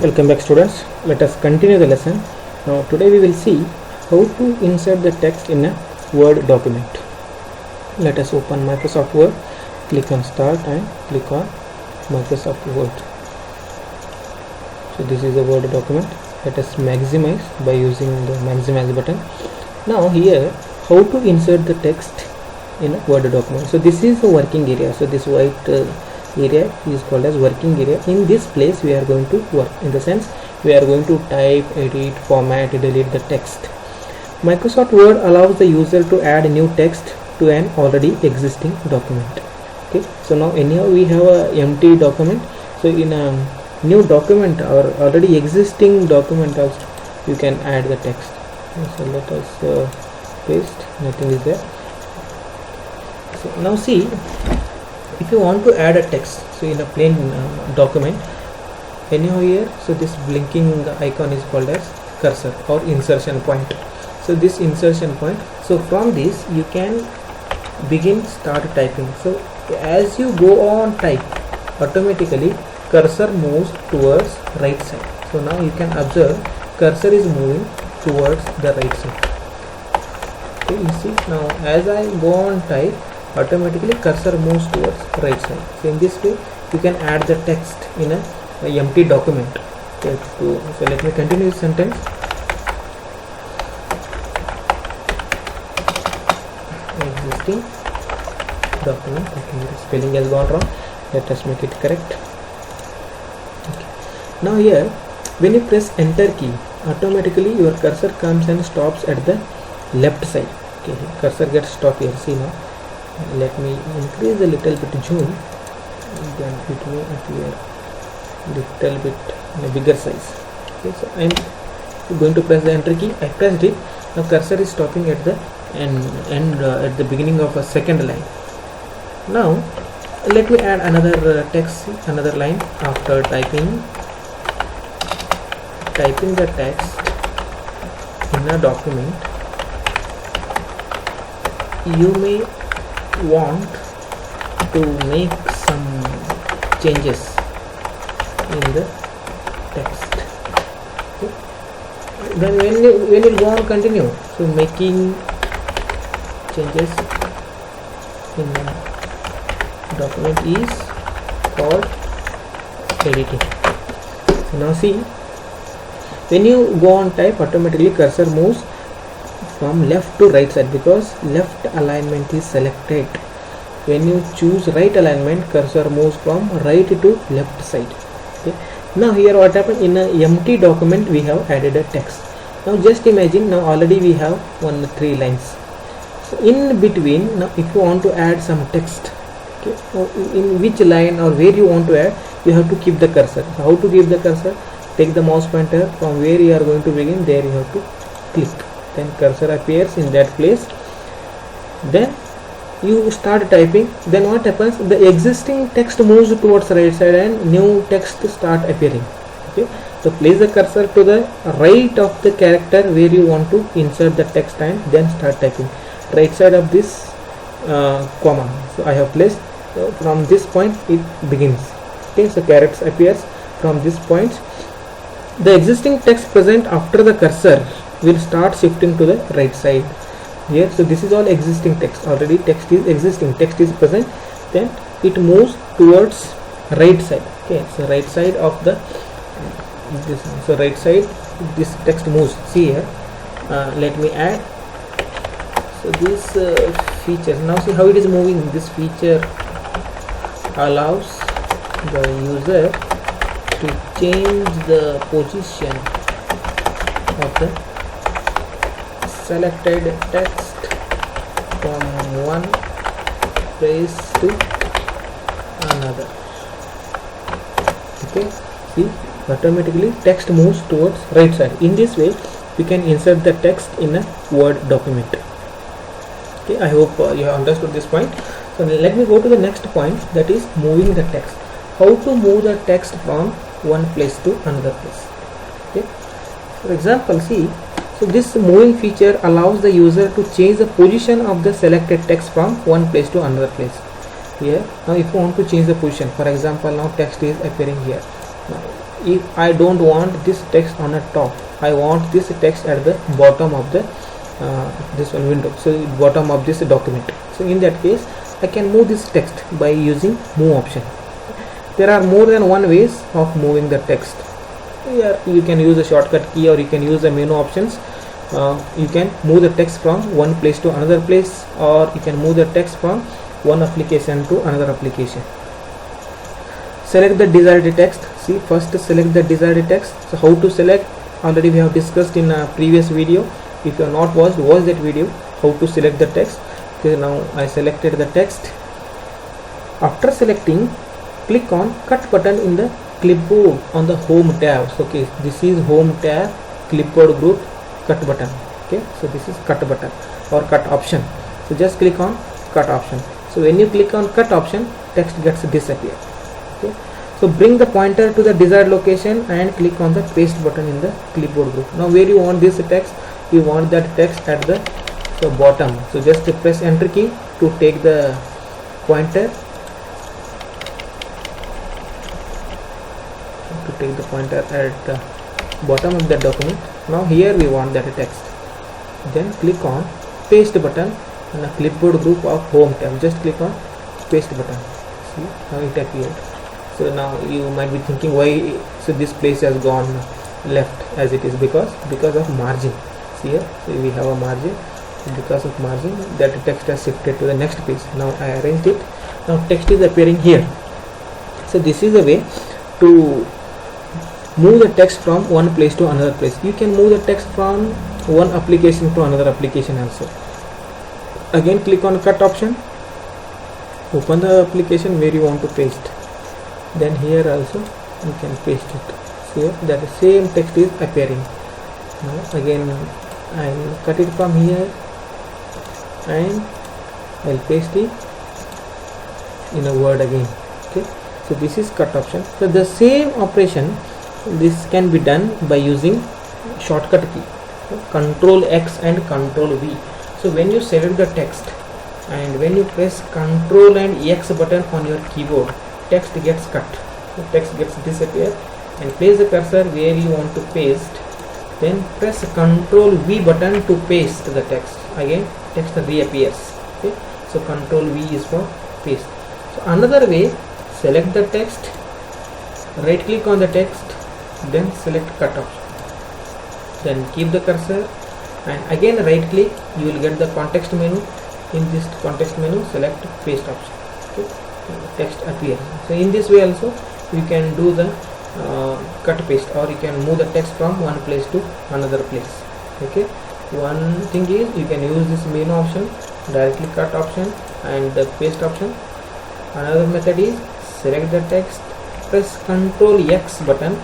Welcome back students. Let us continue the lesson. Now today we will see how to insert the text in a Word document. Let us open Microsoft Word, click on Start and click on Microsoft Word. So this is a Word document. Let us maximize by using the maximize button. Now here how to insert the text in a Word document. So this is the working area. So this white area is called as working area. In this place we are going to work, in the sense we are going to type, edit, format, delete the text. Microsoft Word allows the user to add new text to an already existing document. Okay, so now anyhow we have a empty document, so in a new document or already existing document also you can add the text. So let us paste, nothing is there. So now see, if you want to add a text, so in a plain document, anyhow here, so this blinking icon is called as cursor or insertion point. So this insertion point, so from this you can start typing. So as you go on type, automatically cursor moves towards right side. So now you can observe cursor is moving towards the right side. Okay, you see, now as I go on type, automatically cursor moves towards right side. So in this way you can add the text in a empty document. Okay, so let me continue this sentence. Existing document. Okay, the spelling has gone wrong. Let us make it correct. Okay. Now here when you press enter key, automatically your cursor comes and stops at the left side. Okay, cursor gets stopped here. See now. Let me increase a little bit zoom, then it will appear little bit in a bigger size. Okay, so I am going to press the enter key. I pressed it. Now cursor is stopping at the end at the beginning of a second line. Now let me add another text, another line. After typing the text in a document, you may want to make some changes in the text. Okay. Then when you go on continue, so making changes in the document is called editing. So now see, when you go on type, automatically cursor moves from left to right side because left alignment is selected. When you choose right alignment, cursor moves from right to left side. Okay. Now here what happened, in an empty document we have added a text. Now just imagine, now already we have 3 lines. So in between, now if you want to add some text, okay, or in which line or where you want to add, you have to keep the cursor. So how to give the cursor? Take the mouse pointer from where you are going to begin, there you have to click. Then cursor appears in that place. Then you start typing. Then what happens? The existing text moves towards right side and new text start appearing. Okay. So place the cursor to the right of the character where you want to insert the text and then start typing. Right side of this comma. So I have placed. So from this point it begins. Okay. So characters appears from this point. The existing text present after the cursor will start shifting to the right side here. So this is all existing text. Already text is existing, text is present, then it moves towards right side. Okay, so right side of the this, so right side this text moves. See here, let me add. So this feature, now see how it is moving. This feature allows the user to change the position of the selected text from one place to another. Okay, see, automatically text moves towards right side. In this way we can insert the text in a Word document. Okay, I hope you have understood this point. So let me go to the next point, that is moving the text. How to move the text from one place to another place. Okay, for example, see, so this moving feature allows the user to change the position of the selected text from one place to another place. Here, now if you want to change the position, for example, now text is appearing here. Now if I don't want this text on the top, I want this text at the bottom of the this one window, so bottom of this document. So in that case I can move this text by using move option. There are more than one ways of moving the text. Here you can use a shortcut key, or you can use the menu options. You can move the text from one place to another place, or you can move the text from one application to another application. Select the desired text. See, first select the desired text. So how to select, already we have discussed in a previous video. If you have not watched, watch that video, how to select the text. Okay, now I selected the text. After selecting, click on cut button in the clipboard on the home tab. So, okay, this is home tab, clipboard group, cut button. Okay, so this is cut button or cut option. So just click on cut option. So when you click on cut option, text gets disappear. Okay, so bring the pointer to the desired location and click on the paste button in the clipboard group. Now where you want this text, you want that text at the bottom. So just press enter key to take the pointer, at the bottom of the document. Now here we want that text. Then click on paste button in the clipboard group of home tab. Just click on paste button. See, now it appeared. So now you might be thinking why so this place has gone left as it is, because of margin. See here, so we have a margin. Because of margin, that text has shifted to the next page. Now I arranged it. Now text is appearing here. So this is a way to move the text from one place to another place. You can move the text from one application to another application also. Again click on cut option, open the application where you want to paste. Then here also you can paste it. See here, that the same text is appearing. Now again I will cut it from here and I will paste it in a word again. Okay, so this is cut option. So the same operation, this can be done by using shortcut key, Control X and Control V. So when you select the text and when you press Control and X button on your keyboard, text gets cut, the text gets disappear, and place the cursor where you want to paste. Then press Control V button to paste the text. Again text reappears. Okay, so Control V is for paste. So another way, select the text, right click on the text, then select cut option, then keep the cursor and again right click, you will get the context menu. In this context menu, select paste option. Okay, text appears. So in this way also you can do the cut paste, or you can move the text from one place to another place. Okay, one thing is you can use this menu option, directly cut option and the paste option. Another method is select the text, press Control X button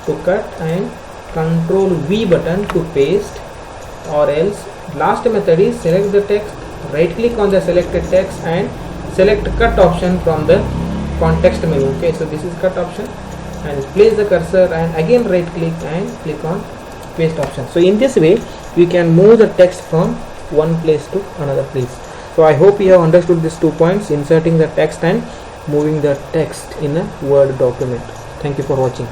to cut and Control V button to paste, or else last method is select the text, right click on the selected text and select cut option from the context menu. Okay, so this is cut option, and place the cursor and again right click and click on paste option. So in this way you can move the text from one place to another place. So I hope you have understood these 2 points, inserting the text and moving the text in a Word document. Thank you for watching.